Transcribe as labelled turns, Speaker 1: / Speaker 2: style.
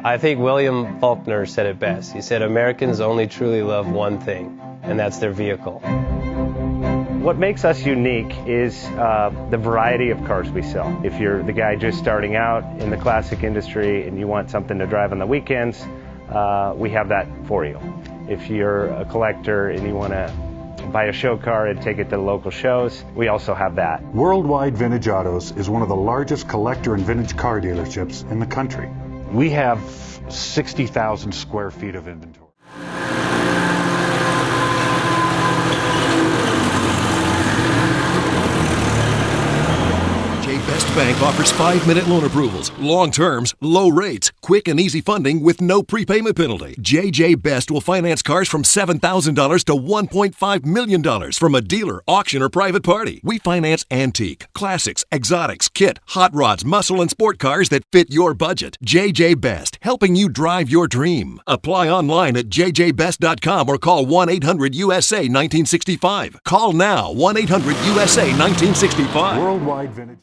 Speaker 1: I think William Faulkner said it best. He said, Americans only truly love one thing, and that's their vehicle.
Speaker 2: What makes us unique is the variety of cars we sell. If you're the guy just starting out in the classic industry and you want something to drive on the weekends, we have that for you. If you're a collector and you want to buy a show car and take it to the local shows, we also have that.
Speaker 3: Worldwide Vintage Autos is one of the largest collector and vintage car dealerships in the country. We have 60,000 square feet of inventory.
Speaker 4: Best Bank offers 5-minute loan approvals, long terms, low rates, quick and easy funding with no prepayment penalty. JJ Best will finance cars from $7,000 to $1.5 million from a dealer, auction, or private party. We finance antique, classics, exotics, kit, hot rods, muscle, and sport cars that fit your budget. JJ Best, helping you drive your dream. Apply online at jjbest.com or call 1-800-USA-1965. Call now, 1-800-USA-1965.
Speaker 3: Worldwide Vintage